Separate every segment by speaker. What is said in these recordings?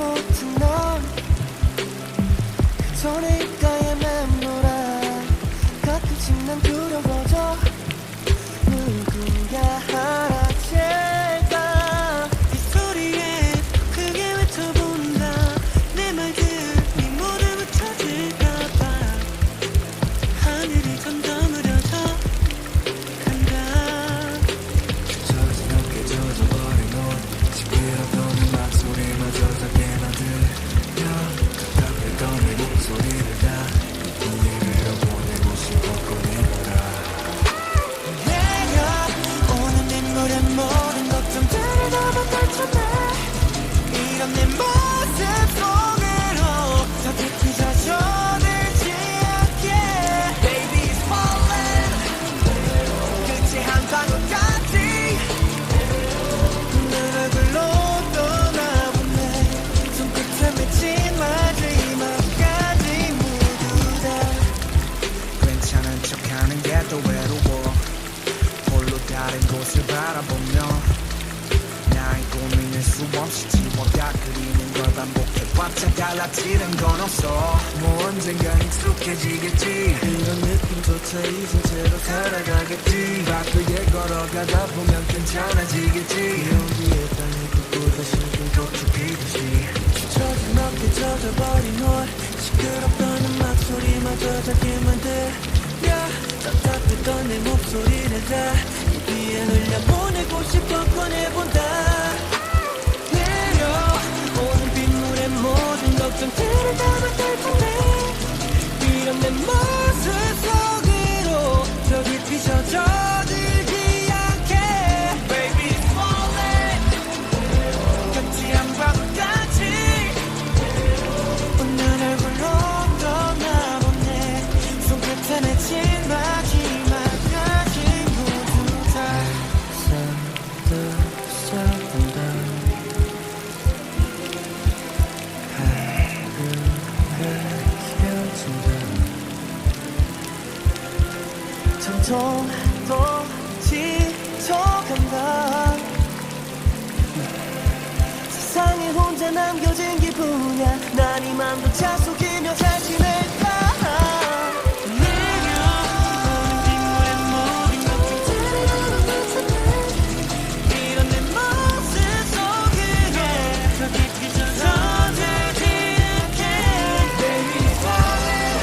Speaker 1: 못한 넌 그전에 입가에 맴돌아 가끔씩 난 두려워져 누군가 알아챌까 이 소리에 크게 외쳐본다 내 말들이 모두 묻혀질까봐 하늘이 점점 흐려져 간다
Speaker 2: 젖어놓게 젖어버린 옷 시끄럽던 음악 소리마저 작게 만들려 답답했던 내 목소리를 다 이해를 보내고 싶었고 내거라
Speaker 1: 내려오는 빗물에 모든 걱정들을 다 떨쳐내 이런 내 모습 속으로 더 깊이 젖어들지 않게 Baby it's falling 끝이 한 방울까지 내 얼굴로 떠나보내 손끝에 맺힌 마지막까지 모두 다
Speaker 2: 괜찮은 척하는 게 또 외로워 홀로 다른 곳을 바라보며 나의 고민을 수없이 지워가 그리는 걸 반복해봤자 달라지는 건 없어 뭐 언젠간 익숙해지겠지
Speaker 1: 이런 느낌조차 잊은 채로
Speaker 2: 살아가겠지 바쁘게 걸어가다 보면 괜찮아지겠지
Speaker 1: 용기에 땅에 굽고 다시
Speaker 2: 꽃이 피듯이
Speaker 1: 젖은 어깨 젖어버린 홀 시끄럽던 음악 소리마저 작게 만들려 답답했던 내 목소리를 다 입 위에 흘려보내고 싶어 꺼내본다 내려오는 빗물에 모든 걱정들을 담았을 텐데 이런 내 모습 속으로 더 깊이 젖어들지 않게 Baby it's falling 끝이 한 방울까지 오늘 얼굴로 떠나보내 손끝에 맺힌 마지막까지 모두 다 서둘러본다 하루가 켜진다 점점 더 지쳐간다 세상에 혼자 남겨진 기분이야 난 이 맘조차 속이며 잘 지낼까 내려오는 빗물에 모든 걱정들을 담아냈잖아 이런 내 모습 속으로 더 깊이 젖어들지 않게 Baby it's falling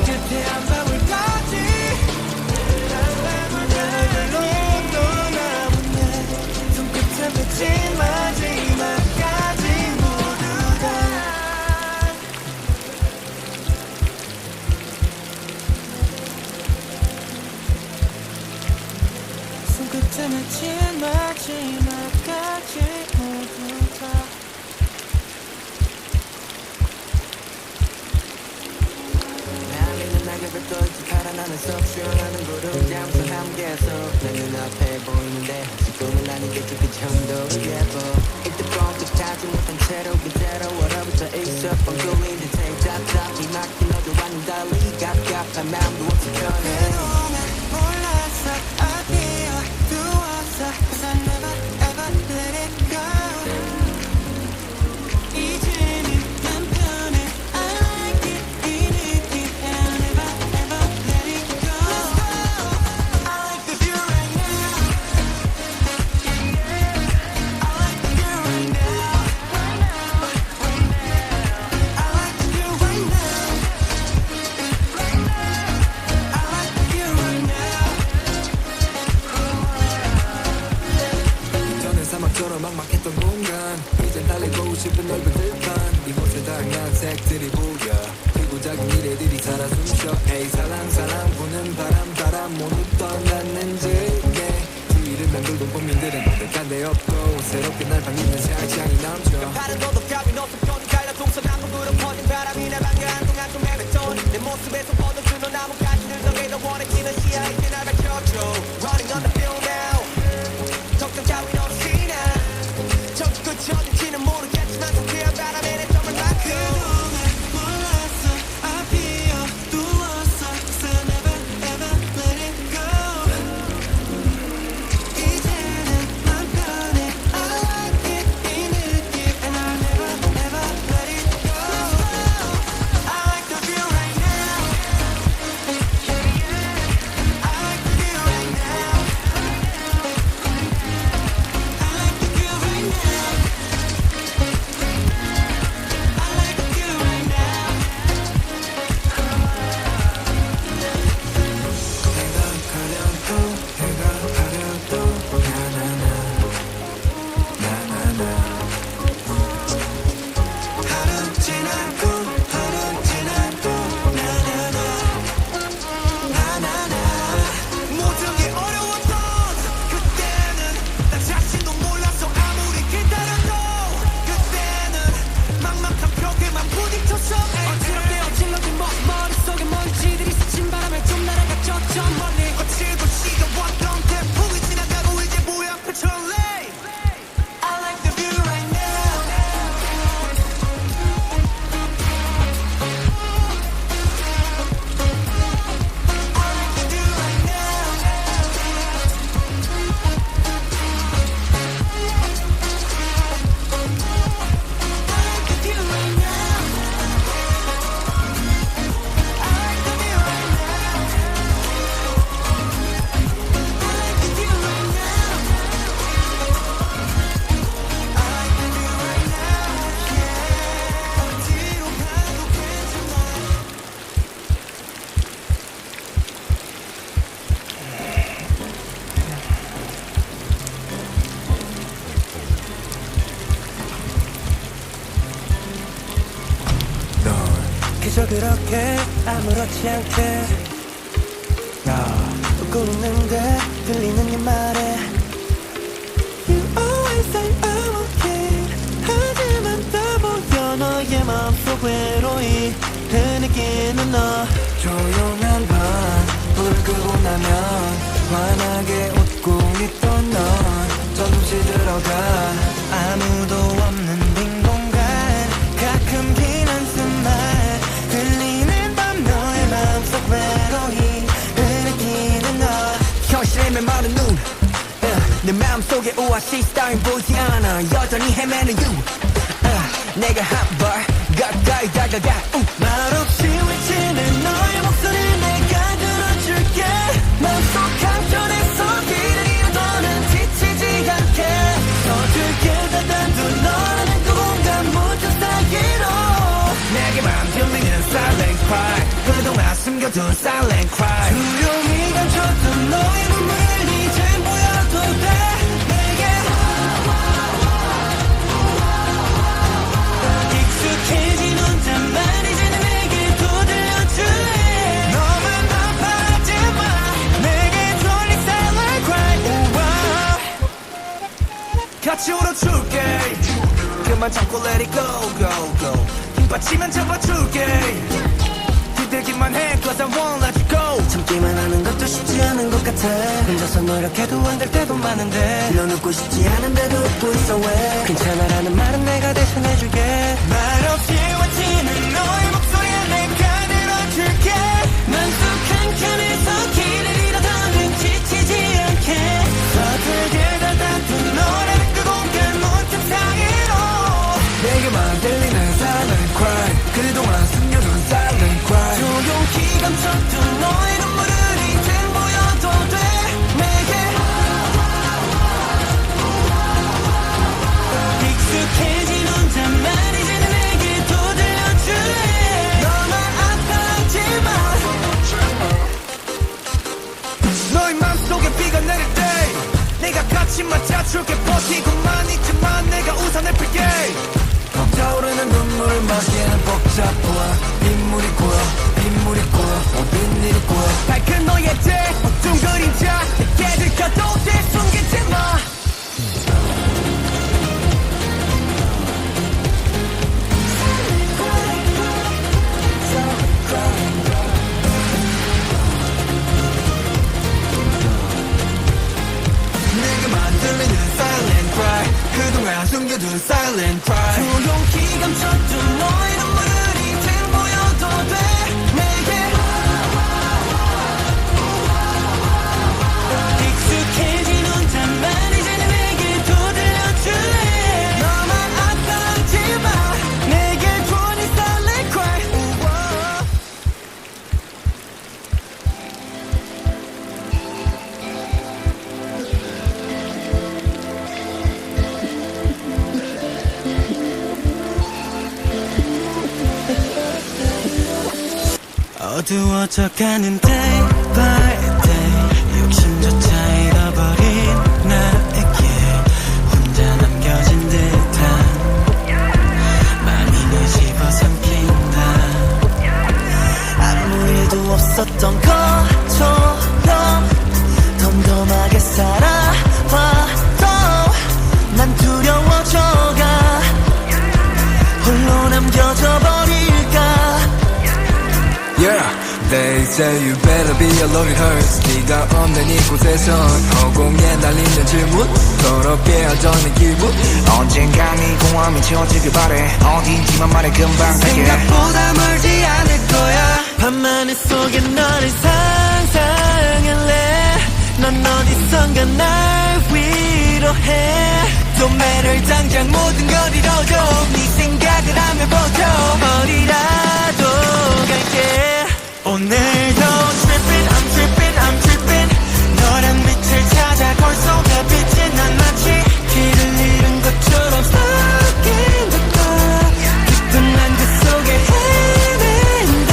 Speaker 1: 끝에 한 방울까지 내 얼굴로 떠나보내 손끝에 맺힌 마지막까지 모두 다 손끝에 맺힌 마지막까지 모두 다
Speaker 3: 날리는 낙엽을 뚫고 살아나는 속 수영하는 구름 잠수 함께해서 내 눈앞에 보이는데 지금은 아니겠지 그 정도로 예뻐 이때 뻥쩍 차지 못한 채로 그대로 얼어붙어 있었던 꿈인 듯해 답답히 막힌 너도 완전 달리 갑갑한 마음도 없이 편해
Speaker 1: 몰랐어 어디와 두었어 Cause I never ever let it go 이제는 난 편해 I like it 이 느낌 And I never ever let it go Let's go I like the view right now I like the view right now Right now I like the view right now Right now I like the view right now
Speaker 2: 전엔 사막처럼 막막했던 공간 이젠 달리고 싶은 넓은 들판 이곳에 다양한 색들이 보여 그리고 작은 미래들이 살아 숨쉬어 에이 살랑살랑 부는 바람 모두 떠났는지 뒤를 맴돌던 국민들은 어색한 데 없고 새롭게 날 반기는 새알창이 넘쳐
Speaker 3: 다른 너도 값이 높은 편이 갈라 동서남북으로 퍼진 바람이 내 방에 한동안 좀 헤맸던 내 모습에서 뻗어주는 나무 가시들 속에 더 원해지는 시야에 이제 날 밝혀줘 Running on the field now 걱정 따윈 없이 나 정치 끝이 어딘지는 모르겠지만 상쾌한 바람에 내 점을 막고
Speaker 1: 몰랐어 I feel 두었어 Cause I never ever let it go 이제는 난 편해 I like 그저 그렇게 아무렇지 않게 웃고 있는데 들리는 네 말에 You always say I'm okay 하지만 다 보여 너의 마음속 외로이 흐느끼는 너
Speaker 2: 조용한 밤 불을 끄고 나면 환하게 웃고 있던 넌 조금씩 들어가
Speaker 1: 아무도 없는 빈 공간 가끔 긴 한숨만 들리는 밤 너의 마음속 외로이 흐느끼는 너
Speaker 3: 현실의 메마른 눈 내 마음속에 오아시스 따윈 보이지 않아 여전히 헤매는 you 내가 한 발 가까이 다가가
Speaker 1: 말없이 외치는 너의 목소리 내가 들어줄게 마음속 한켠에서 길을 잃어도는 지치지 않게 서툴게 다단둔 너라는 그 공간 무튼 사이로
Speaker 3: 내게만 들리는 silent cry 그동안 숨겨둔 silent cry
Speaker 1: 조용히 감췄던 너의 눈물을 이젠 보여도 돼 익숙해진 혼잣말 이제는 내게도 들려줄래 너만 아파하지마 내게 돌리 silent cry
Speaker 3: 같이 울어줄게 그만 참고 let it go go go 힘 빠지면 잡아줄게 기대기만 해 cause I won't let you go
Speaker 1: 참기만 하는 것도 쉽지 않은 것 같아 혼자서 노력해도 안 될 때도 많은데 넌 웃고 싶지 않은데도 웃고 있어 왜 괜찮아라는 말은 내가 대신해줄게 말없이 외치는 너의 목소리에 내가 들어줄게 맘속 한켠에서 길을 잃어도는 지치지 않게 서툴게 다다툰 너라는 그 공간 모든 사이로
Speaker 2: 내게만 들리는 silent cry 그동안 숨겨둔 silent cry
Speaker 1: 조용히 감췄던 너의 눈물을 이젠 보여도 돼 내게 익숙해진 혼잣말 이제는 내게도 들려줄래 너만 아파하지마
Speaker 3: 너의 맘속에 비가 내릴 때 내가 같이 맞아줄게 버티고만 있지만 내가 우산을 필게
Speaker 2: 벅차오르는 눈물을 마시는 복잡과 빗물이 고여 빗물이 고여 모든 일이 고여
Speaker 3: 밝은 너의 제 어두운 그림자 내게 들켜도 돼 숨기지 마
Speaker 2: 내게만 들리는 silent cry 그동안 숨겨둔 silent cry
Speaker 1: 조용히 감췄던 너의 눈물을 이젠 보여도 돼 내게 익숙해진 혼잣말 이제는 내게도 들려줄래 너만 아파하지마 내게 주니 silent cry 어두워져가는 day by day 욕심조차 잃어버린 나에게 혼자 남겨진 듯한 마음이 집어삼킨다 아무 일도 없었던 것처럼 덤덤하게 살아와도 난 두려워져가 홀로 남겨져 버릴까
Speaker 2: Yeah, they say you better be alone it hurts 네가 없는 이곳에선 허공에 날리는 질문 더럽게 어쩌는 기분
Speaker 3: 언젠간 이 공허함이 채워지길 바래 어딘지만 말해 금방 갈게
Speaker 1: 생각보다 멀지 않을 거야 밤하늘 속에 너를 상상할래 넌 어디선가 날 위로해 또 매를 당장 모든 걸 잃어도 네 생각을 하며 버텨 어디라도 갈게 오늘도 tripping I'm tripping I'm tripping 너란 빛을 찾아 거울 속에 빛이 난 마치 길을 잃은 것처럼 stuck in the dark 깊은 안개 속에 헤맨다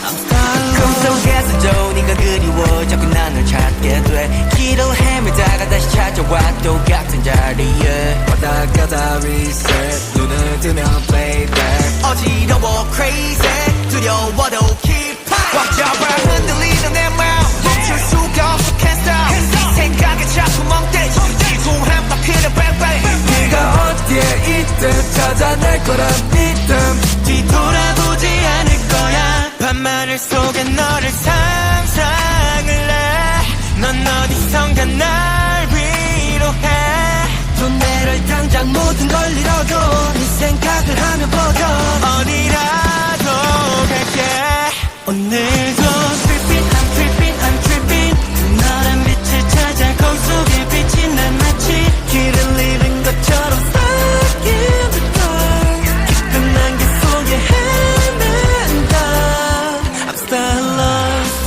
Speaker 1: I'm stuck
Speaker 3: 꿈속에서도 네가 그리워 자꾸 난 널 찾게 돼 길을 헤매다가 다시 찾아와 똑같은 자리에
Speaker 2: 왔다 갔다 reset 눈을 뜨면 playback
Speaker 3: 어지러워 crazy 밀려와도 keep 꽉 잡아 흔들리는 내 마음 멈출 수가 없어 can't stop 네 생각에 자꾸 멍때려 지구 한 바퀴를 뺑뺑
Speaker 2: 네가 어디에 있든 찾아낼 거란 믿음
Speaker 3: 뒤돌아보지 않을 거야 밤하늘 속에 너를 상상을 해 넌 어디선가 날 위로해
Speaker 1: 존재를 당장 모든 걸 잃어도 네 생각을 하며 버텨
Speaker 3: 어디라도 갈게
Speaker 1: 오늘도 tripping I'm tripping I'm tripping 너란 빛을 찾아 거울 속에 빛이 난 마치 길을 잃은 것처럼 stuck in the dark 깊은 안개 속에 헤맨다 I'm still lost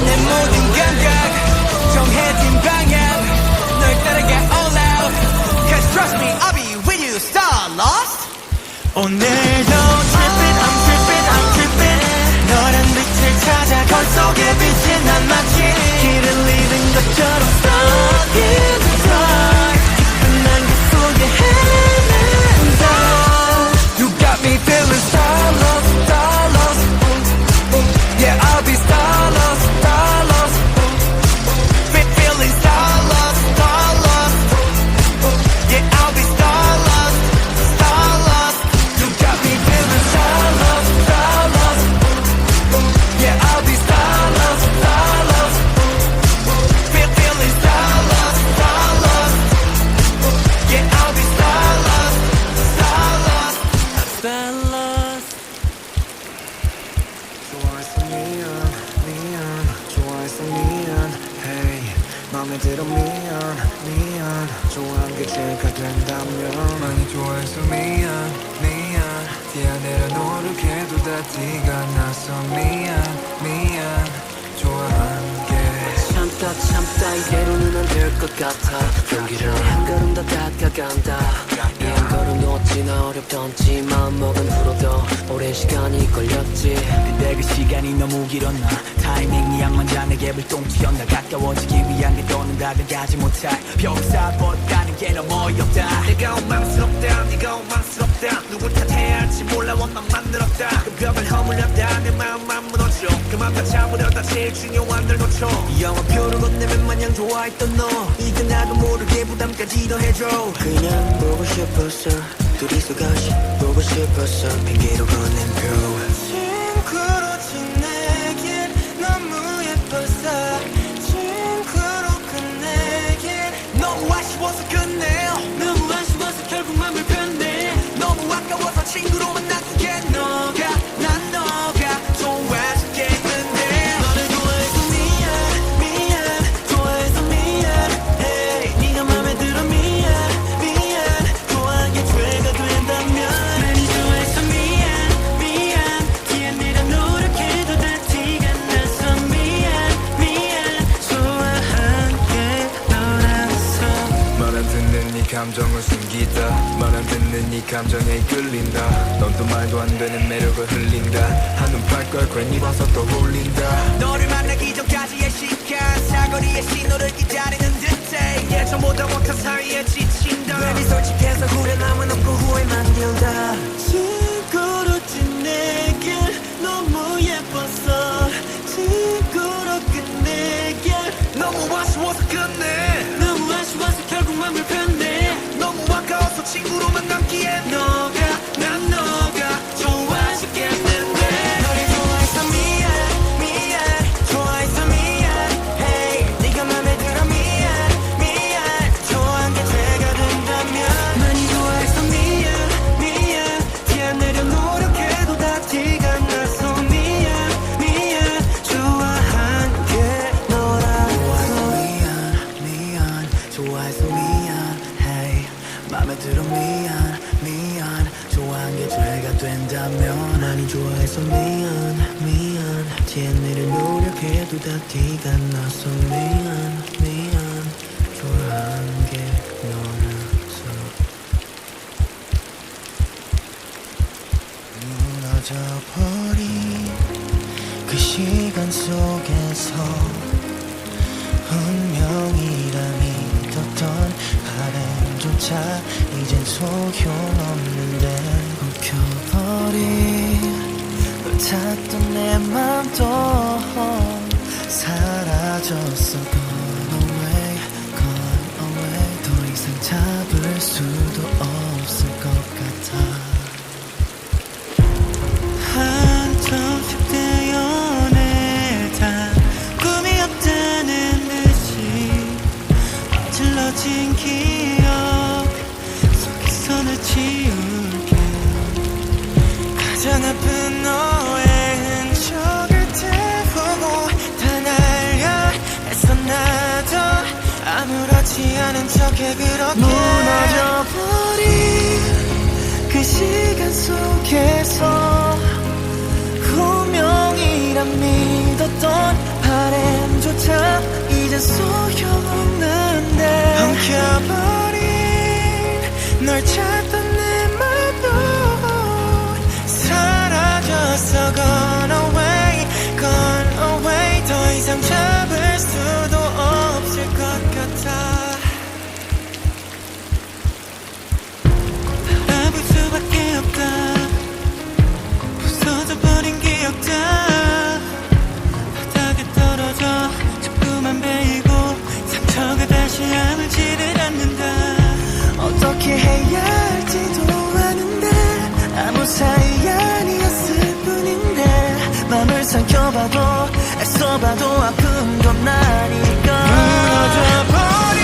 Speaker 3: 내 모든 감각 정해진 방향 널 따라가 all out Cause trust me I'll be with you star lost 오늘도 tripping I'm tripping I'm tripping 너란 빛을 찾아 거울 속에 빛이 난 마치
Speaker 1: 길을 잃은 것처럼 stuck in the dark 깊은 안개 속에 헤맨다
Speaker 2: You got me feeling star lost Yeah I'll be star lost
Speaker 3: feeling star lost Yeah I'll be star lost
Speaker 2: You got me feeling star lost Yeah I'll be star lost
Speaker 3: feeling star lost Yeah I'll be star lost
Speaker 1: Still lost
Speaker 2: 좋아해서 미안 좋아해서 미안 Hey 맘에 들어 미안 좋아한 게 죄가 된다면 많이 좋아해서 미안 티 안 내려 노력해도 다 티가 나서 미안 좋아한 게
Speaker 1: 참다 이대로는 안 될 것 같아 용기를 한 걸음 더 다가간다 이 한 걸음 놓지는 어렵던지 마음먹은 후로도 오랜 시간이 걸렸지
Speaker 4: 근데 그 시간이 너무 길었나 타이밍이 안 맞아 내게 불똥 튀었나 가까워지기 위한 게 또는 다가가지 못할 벽을 쌓아버렸다는 게 너무 어이없다
Speaker 3: 내가 원망스럽다 네가 원망스럽다 누굴 탓해야 할지 몰라 원망 만들었다 그 벽을 허물렸다 내 마음만 무너져 그만 다 잡으려다 제일 중요한 걸 놓쳐 영화표를 건네면 마냥 좋아했던 너 이제 나도 모르게 부담까지 더해줘
Speaker 1: 그냥 보고 싶었어 둘이서 같이 보고 싶었어 핑계로 건넨 표 친구로 지내긴 너무 예뻤어 친구로 끝내긴
Speaker 3: 너무 아쉬워서 끝내
Speaker 1: 너무 아쉬워서 결국 맘을 변내
Speaker 3: 너무 아까워서 친구로만 놔두게
Speaker 1: 너가 난 너가
Speaker 3: 좋아지겠는데
Speaker 1: 너를 좋아해서 미안 좋아해서 미안 hey 네가 맘에 들어 미안 좋아한 게 죄가 된다면 많이 좋아해서 미안 뒤에 내려 노력해도 다 티가 나서 미안 좋아한 게 너라서
Speaker 2: 말 안 듣는 네 감정을 숨기다 말 안 듣는 네 감정에 끌린다 넌 또 말도 안 되는 매력을 흘린다 한눈 팔걸 괜히 봐서 또 홀린다
Speaker 3: 너를 만나기 전까지의 시간 사거리의 신호를 기다리는 듯해 예전보다 원한 사이에 지친다
Speaker 1: 괜히 솔직해서 후련함은 없고 후회만 길다 친구로 지내길 너무 예뻤어 친구로 끝내길
Speaker 3: 너무 아쉬워서 끝내
Speaker 1: 너무 아쉬워서 결국 맘을 변내
Speaker 3: 너무 아까워서 친구로만 남기엔
Speaker 1: 너가 난 너가 좋아지겠는데 너를 좋아해서 미안 좋아해서 미안 hey 네가 맘에 들어 미안 좋아한 게 죄가 된다면 많이 좋아해서 미안 티 안 내려 노력해도 다 티가 나서 미안 좋아한 게 너라서
Speaker 4: 미안 좋아해서 미안 hey 맘에 들어 미안 좋아한 게 죄가 된다면
Speaker 1: 많이 좋아해서 미안 뒤에 내려 노력해도 다 티가 나서 미안 좋아한 게 너라서 무너져버린 그 시간 속에서 운명이라 믿었던 바람 바람조차 이젠 소용없는데 엉켜버린 널 찾던 내 맘도 사라졌어. Gone away, gone away. 더 이상 잡을 수도 없을 것 같아. 한참씩 되어내다 꿈이었다는 듯이 어질러진 기억 속에서 널 지울게. 가장 아픈 너의 흔적을 태우고 다 날려 애써 나도 아무렇지 않은 척해. 그렇게 무너져버린 그 시간 속에서 운명이란 믿었던 바람조차 이젠 소용없는데 엉켜버린 널 찾던 내 맘도 사라졌어. Gone away, gone away. 더 이상 잡을 수도 없을 것 같아. 바라볼 수밖에 없다. 부서져버린 기억들 바닥에 떨어져 자꾸만 베이고 상처가 다시 아물지를 않는다. 어떻게 해야 할지도 아는데 아무 사이 아니었을 뿐인데 맘을 삼켜봐도 애써봐도 아픈 건 나니까. 무너져버린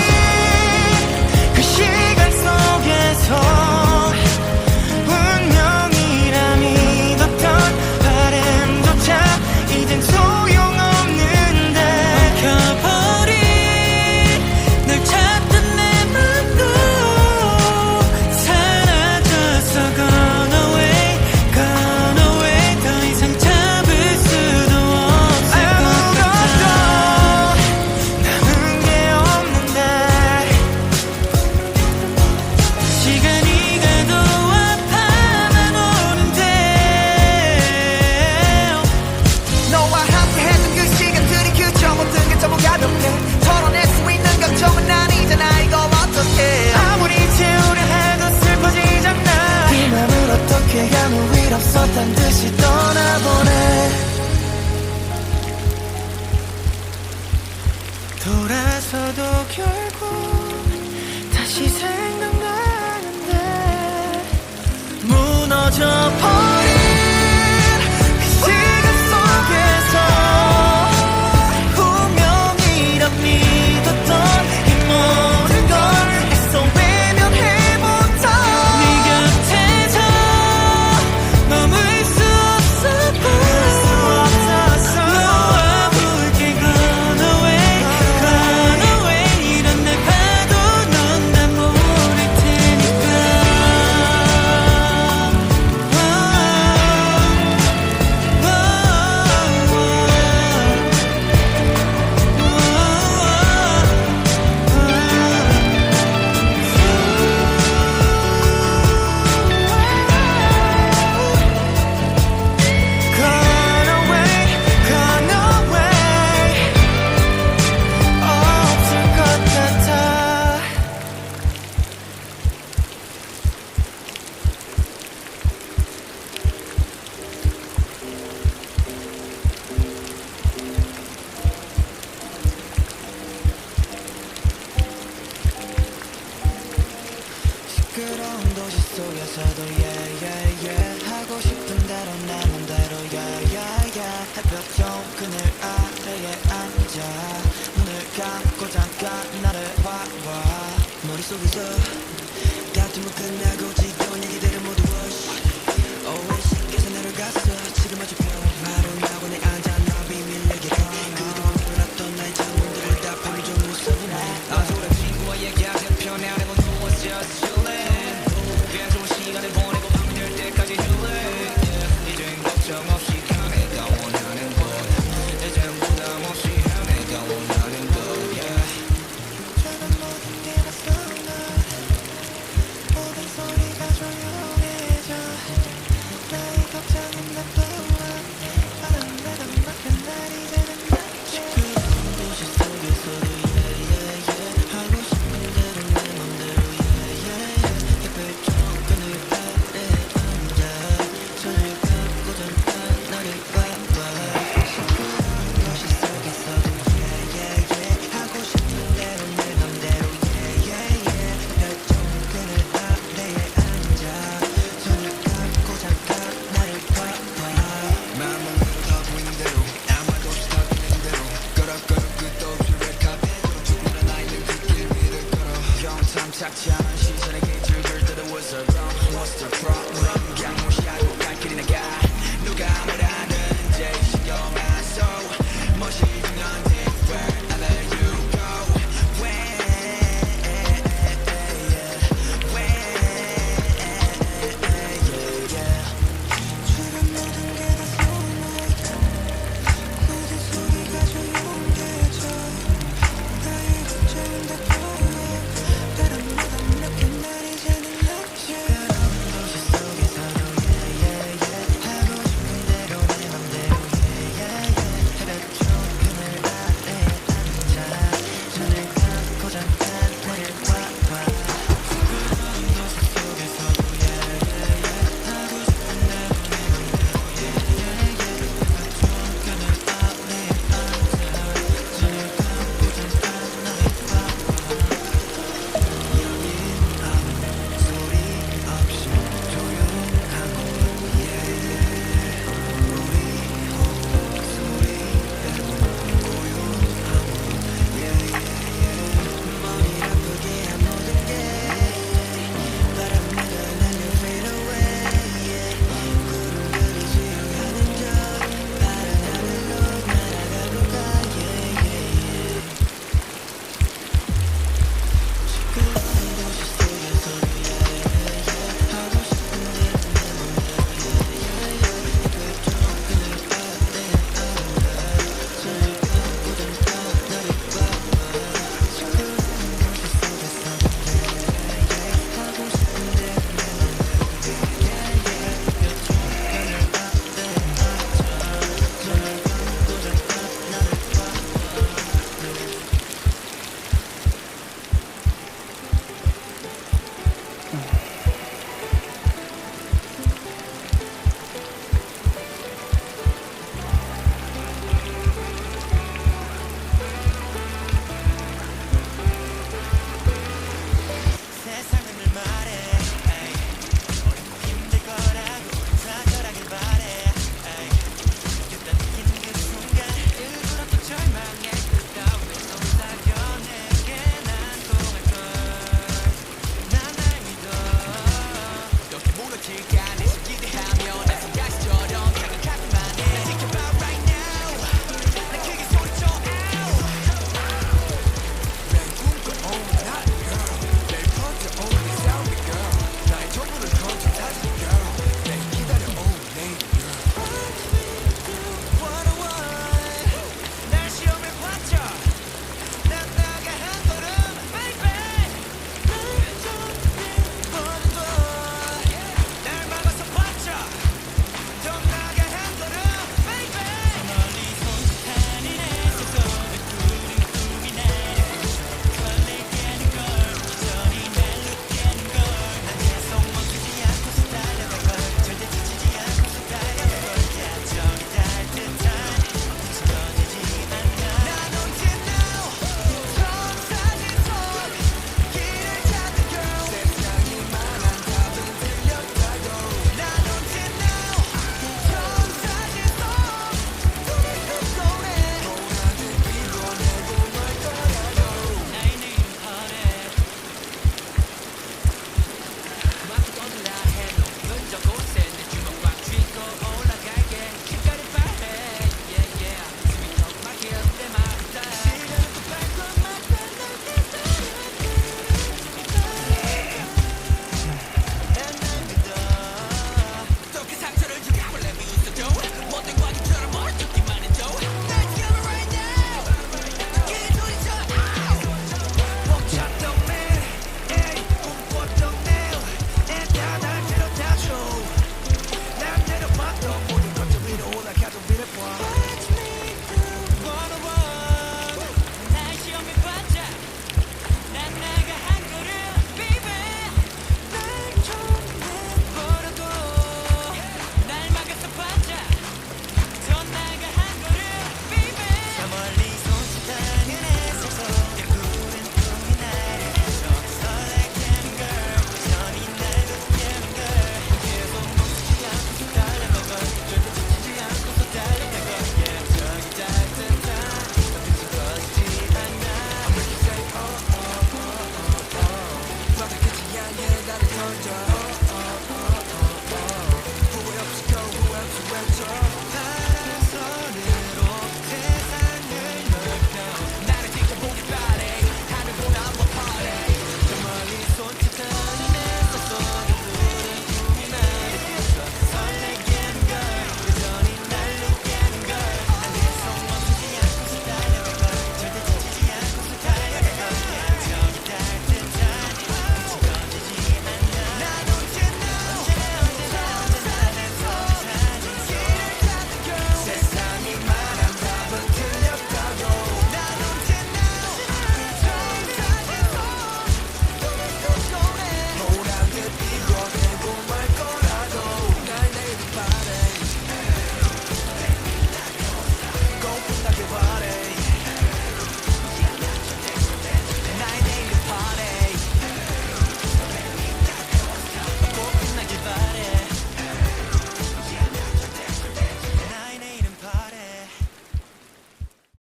Speaker 1: 그 시간 속에서 운명이라 믿었던 바람조차 이젠 소용없는데 엉켜버린 널 찾던 내 맘도 사라졌어. Gone away, gone away. 더 이상 잡을 수도 없을 것 같아. 남은 게 없는데 시간이 가도 아파만 오는데
Speaker 3: 너와 함께 했던 그 시간들이 그저 모든 게 전부 가볍게 털어낼 수 있는 걱정은 아니잖아. 이걸 어떡해.
Speaker 1: 아무리 채우려 해도 슬퍼지잖아. 네 맘을 어떻게 아무 일 없었단 듯이 떠나보내. 돌아서도 결국 다시 생각나는데 무너져버린 그 시간 속에서 운명이란 믿었던 이 모든 걸 애써 외면해본다. 네 곁에서 머물 수 없었고 너와 함께 gone away, gone away. 이런 날 봐도 넌 다 모를 테니까. Gone away, gone away. 없을 것 같아. 시끄러운 도시 속에서도 yeah yeah yeah 하고 싶은 대로 내 맘대로 yeah yeah yeah 햇볕 좋은 그늘 아래에 앉아 눈을 감고 잠깐 나를 봐봐. 머릿속에서 다툼은 끝나고 지겨운 얘기들은 모두 wash away. 신께서 내려갔어. 지금 아주 평화로운 낙원에 앉아 나 비밀내게 그동안 몰랐던 나의 장문들을 다 밤이 좀 무서우네. 아소라 친구와 얘기하자 편해 안 해고 누워 just chillin'. 꽤 좋은 시간을 보내고 밤이 될 때까지 healing. 이젠 걱정 없이 가 내가 원하는 것. 이젠 부담 없이 해 내가 원하는 것. Yeah. 모든 소리가 조용
Speaker 4: 작지 않은